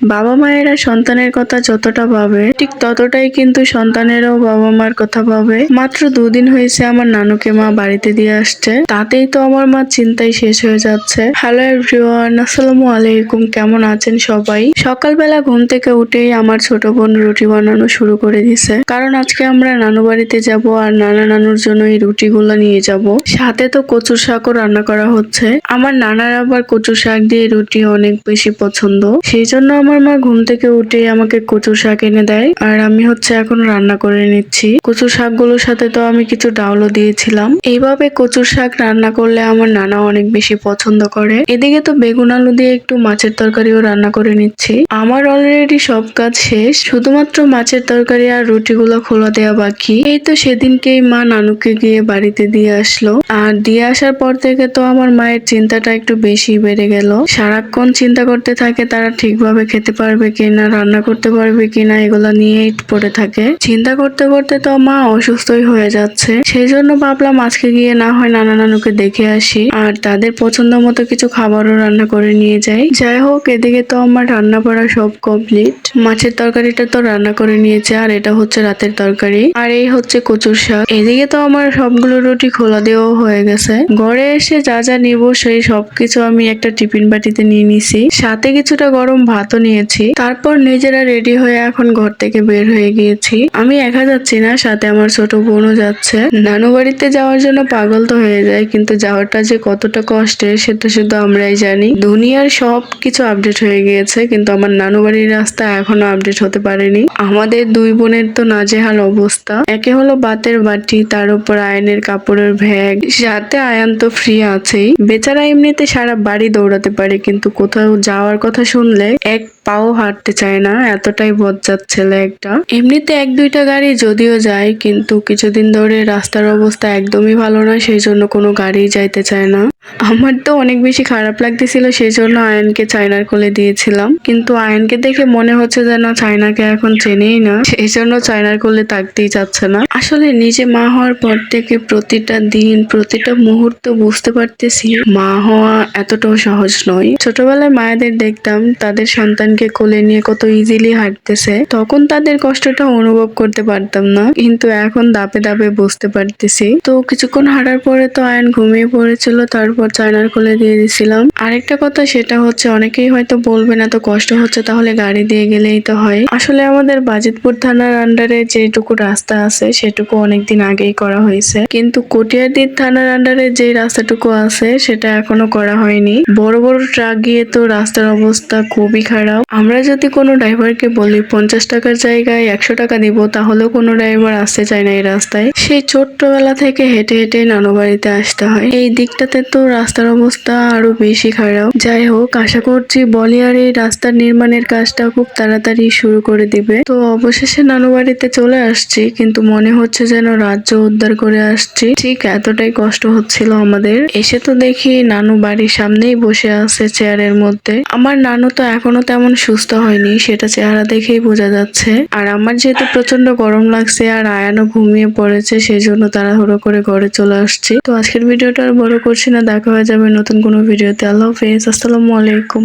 বাবা মায়েরা সন্তানের কথা যতটা ভাবে ঠিক ততটাই কিন্তু সন্তানেরও বাবা মার কথা ভাবে। মাত্র 2 দিন হয়েছে আমার নানুকে মা বাড়িতে দিয়ে আসছে, তাতেই তো আমার মা চিন্তায় শেষ হয়ে যাচ্ছে। হ্যালো এভরিওয়ান, আসসালামু আলাইকুম। কেমন আছেন সবাই? সকালবেলা ঘুম থেকে উঠেই আমার ছোট বোন রুটি বানানো শুরু করে দিছে, কারণ আজকে আমরা নানু বাড়িতে যাব আর নানা নানুর জন্য এই রুটিগুলো নিয়ে যাব। সাথে তো কচুর শাকও রান্না করা হচ্ছে। আমার নানার আবার কচুর শাক দিয়ে রুটি অনেক বেশি পছন্দ, সেই জন্য আমার মা ঘুম থেকে উঠে আমাকে কচুর শাক এনে দেয় আর আমি এখন রান্না করে নিচ্ছি। কচুর শাকগুলোর সাথে তো আমি কিছু ডাউলও দিয়েছিলাম। এইভাবে কচুর শাক রান্না করলে আমার নানা অনেক বেশি পছন্দ করে। এদিকে তো বেগুন আলু দিয়ে একটু মাছের তরকারিও রান্না করে নিচ্ছি। আমার অলরেডি সব কাজ শেষ, শুধুমাত্র মাছের তরকারি আর রুটিগুলো খোলা দেওয়া বাকি। এই তো সেদিনকেই মা নানুকে গিয়ে বাড়িতে দিয়ে আসলো, আর দিয়ে আসার পর থেকে তো আমার মায়ের চিন্তাটা একটু বেশি বেড়ে গেল। সারাক্ষণ চিন্তা করতে থাকে তারা ঠিকভাবে খেতে পারবে কিনা, রান্না করতে পারবে কিনা, এগুলা নিয়েই পড়ে থাকে। চিন্তা করতে করতে তো মা অসুস্থই হয়ে যাচ্ছে। সেই জন্য ভাবলাম আজকে গিয়ে না হয় নানা নানুকে দেখে আসি আর তাদের পছন্দ মতো কিছু খাবারও রান্না করে নিয়ে যাই। যাই হোক, এদিকে তো আমার রান্না করা সব কমপ্লিট। মাছের তরকারিটা তো রান্না করে নিয়েছে আর এটা হচ্ছে রাতের তরকারি, আর এই হচ্ছে কচুর শাক। এদিকে তো আমার সবগুলো রুটি খোলা দেওয়াও হয়ে গেছে। ঘরে এসে যা যা নিব সেই সবকিছু আমি একটা টিফিন বাটিতে নিয়ে নিছি, সাথে কিছুটা গরম ভাতও নিয়েছি। তারপর নিজেরা রেডি হয়ে এখন ঘর থেকে বের হয়ে গিয়েছি। আমি একা যাচ্ছি না, সাথে আমার ছোট বোনও যাচ্ছে। নানু বাড়িতে যাওয়ার জন্য পাগল তো হয়ে যায়, কিন্তু যাওয়াটা যে কতটা কষ্টের সেটা শুধু আমরাই জানি। দুনিয়ার সব কিছু আপডেট হয়ে গিয়েছে, কিন্তু আমার নানু বাড়ির রাস্তা এখনো আপডেট হতে পারেনি। আমাদের 2 বোনের তো নাজেহাল অবস্থা। একে হলো বাতের বাটি, তার উপর আয়নের কাপড়ের ব্যাগ, সাথে আয়ান তো ফ্রি আছেই। বেচারা এমনিতে সারা বাড়ি দৌড়াতে পারে, কিন্তু কোথাও যাওয়ার কথা শুনলে এক পাও হাঁটতে চায় না, এতটাই বজ্জাত ছেলে একটা। এমনিতে 1-2টা গাড়ি যদিও যায়, কিন্তু কিছুদিন ধরে রাস্তার অবস্থা একদমই ভালো না, সেই জন্য কোনো গাড়ি যাইতে চায় না। আমার তো অনেক বেশি খারাপ লাগতেছিল, সেই জন্য আয়নকে চায়নার কোলে দিয়েছিলাম, কিন্তু আয়নকে দেখে মনে হচ্ছে যেন চায়নাকে এখন চেনেই না, সেই জন্য চায়নার কোলে থাকতেই চাচ্ছে না। আসলে নিজে মা হওয়ার পর থেকে প্রতিটা দিন প্রতিটা মুহূর্ত বুঝতে পারতেছি মা হওয়া এতটাও সহজ নয়। ছোটবেলায় মায়েদের দেখতাম তাদের সন্তানকে কোলে নিয়ে কত ইজিলি হাঁটতেছে, তখন তাদের কষ্টটা অনুভব করতে পারতাম না, কিন্তু এখন ধাপে ধাপে বুঝতে পারতেছি। তো কিছুক্ষণ হাঁটার পরে তো আয়ন ঘুমিয়ে পড়েছিল, তারপর চায়নার কোলে দিয়ে দিছিলাম। আরেকটা কথা, সেটা হচ্ছে অনেকেই হয়তো বলবেন এত কষ্ট হচ্ছে তাহলে গাড়ি দিয়ে গেলেই তো হয়। আসলে আমাদের বাজিতপুর থানার আন্ডারে যেটুকু রাস্তা আছে সেটুকু অনেকদিন আগেই করা হয়েছে, কিন্তু কটিয়াদী থানার আন্ডারে যে রাস্তাটুকু আছে সেটা এখনো করা হয়নি। বড় বড় ট্রাক গিয়ে তো রাস্তার অবস্থা খুবই খারাপ। আমরা যদি কোনো ড্রাইভারকে বলি 50 টাকার জায়গায় 100 টাকা দিব, তাহলেও কোনো ড্রাইভার আসতে চায় না এই রাস্তায়। সেই ছোট্টবেলা থেকে হেঁটে হেঁটে নানু বাড়িতে আসতে হয়। এই দিকটাতে তো রাস্তার অবস্থা আরো বেশি খারাপ। যাই হোক, আশা করছি বলিয়ার এই রাস্তার নির্মাণের কাজটা খুব তাড়াতাড়ি শুরু করে দিবে। তো অবশেষে নানু বাড়িতে চলে আসছি, কিন্তু মনে হচ্ছে যেন রাজ্য উদ্ধার করে আসছি, ঠিক এতটাই কষ্ট হচ্ছিল আমাদের। এসে তো দেখি নানু বাড়ির সামনেই বসে আছে চেয়ারের মধ্যে। আমার নানু তো এখনো তেমন সুস্থ হয়নি, সেটা চেহারা দেখেই বোঝা যাচ্ছে। আর আমার যেহেতু প্রচন্ড গরম লাগছে আর আয়ানও ঘুমিয়ে পড়েছে, সেই জন্য তাড়াহুড়ো করে ঘরে চলে আসছি। তো আজকের ভিডিওটা আর বড় করছি না, দেখা হয়ে যাবে নতুন কোনো ভিডিওতে। আল্লাহ হাফেজ, আসসালামু আলাইকুম।